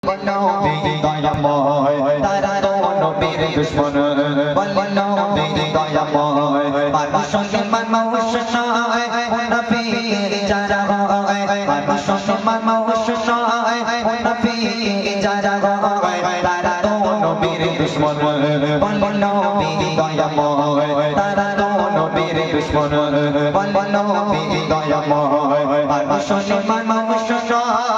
নবী দয়াময় তারা তো নবীর দুশমন বল নবী দয়াময় মুসলমান মানুষ নয় মুনাফিক যারা হয় মুসলমান মানুষ নয় মুনাফিক যারা হয় তারা তো নবীর দুশমন বল নবী দয়াময় তারা তো নবীর দুশমন বল নবী দয়াময় মুসলমান মানুষ নয়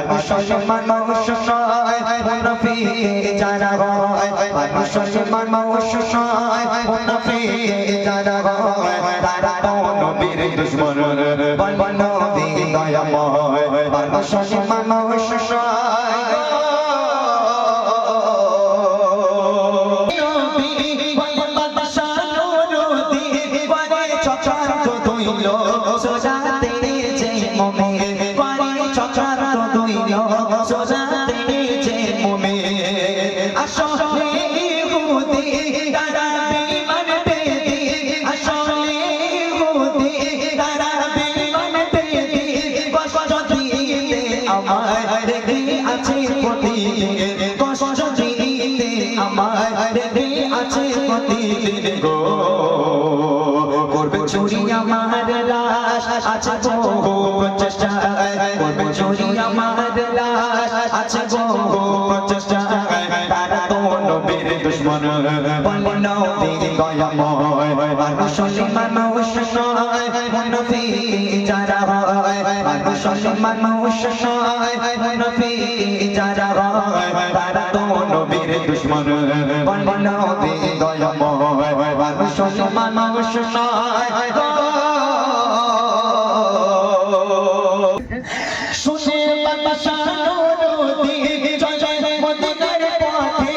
মুসলমান মানুষ নয় মুনাফিক যারা হয় মুসলমান মানুষ নয় মুনাফিক যারা হয় তারা তো নবীর দুশমন বল নবী দয়াময় মুসলমান মানুষ নয় চুরি আমার লাশ আছে বহু প্রচেষ্টায় করবে চুরি আমার লাশ আছে বহু প্রচেষ্টায় তারা তো নবীর দুশমন বল নবী দয়াময় মুসলমান মানুষ নয় মুনাফিক যারা হয় মুসলমান মানুষ নয় মুনাফিক যারা হয় তারা তো নবীর দুশমন বল নবী দয়াময় মুসলমান মানুষ নয় শুনে বাদশাহ নবী জয় জয় মদিনার পথে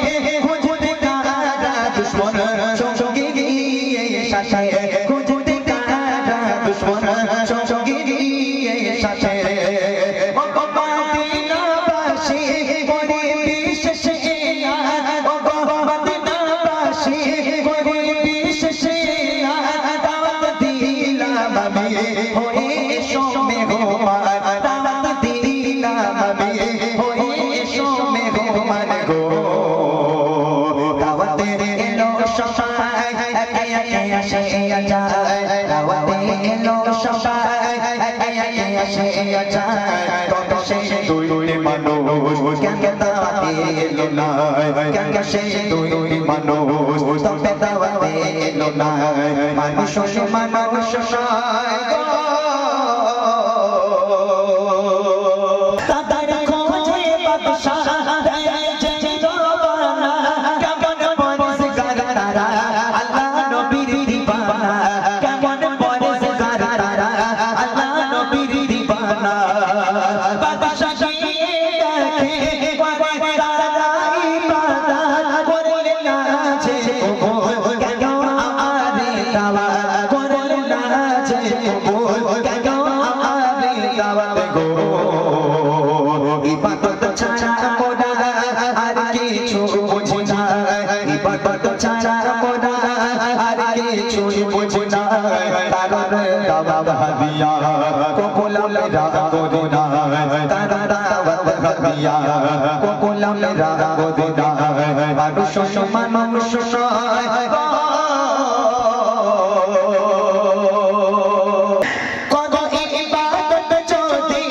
খুঁজতে কারা দুশমন সঙ্গে গিয়ে শাসে খুঁজতে কারা দুশমন সঙ্গে গিয়ে শাসে মদিনাবাসী করে বিশেষে মদিনাবাসী করে বিশেষে দাওয়াত দিলাম আমি হয়ে সোমে গোমার দাওয়াত দিলাম আমি হয়ে সোমে গোমার গো দাওয়াতে এলো সবাই একে একে আসে যায় দাওয়াতে এলো সবাই একে একে আসে যায় তবে সেই দুই মানুষ কেন দাওয়াতে এলো না কেন সেই দুই মানুষ তবে দাওয়াতে এলো না মানুষ মানুষ নয় তাদের খোঁজে বাদশাহ আল্লাহ নবীর দিবানা কেমন পরেশগার তারা আল্লাহ নবীর দিবানা বাদশাহ গিয়ে দেখে তারা ইবাদত করে নাচে কেন আমারে দাওয়াত করে নাচে কেন আমারে দাওয়াত গো ইবাদত ছাড়া মোরা আর কিছু বুঝি না ইবাদত ছাড়া মোরা আর কিছু বুঝি না তারার দাওয়াত হাদিয়া কোকুলা মেরা গোদিনা তারার দাওয়াত হাদিয়া কোকুলা মেরা গোদিনা মানুষ মানুষ নয় ইবাদত যদি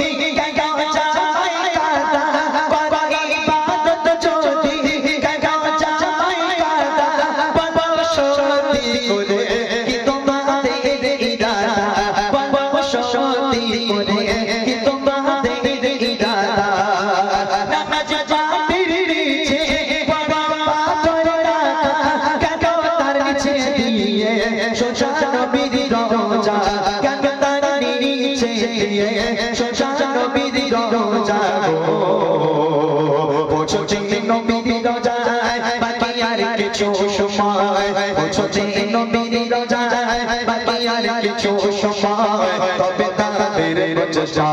বুঝো যে নবীর রোজায় বাকি আর কিছু সময় বুঝো যে নবীর রোজায় বাকি আর কিছু সময় তবে তাদের প্রচেষ্টা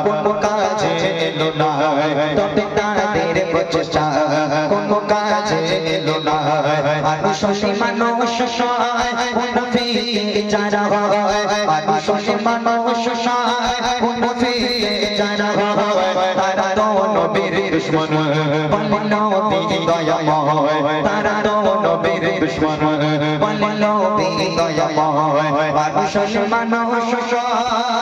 কোনো কাজে এলো না তবে তাদের প্রচেষ্টা কোনো কাজে এলো না মানুষ মানুষ সহায় মুনাফিক যারা হয় মানুষ মানুষ সহায় মুনাফিক যারা হয় তারা তো নবীর দুশমন বলে নবী দয়াময় তারা তো নবীর দুশমন বলে নবী দয়াময় মানুষ মানুষ সহায়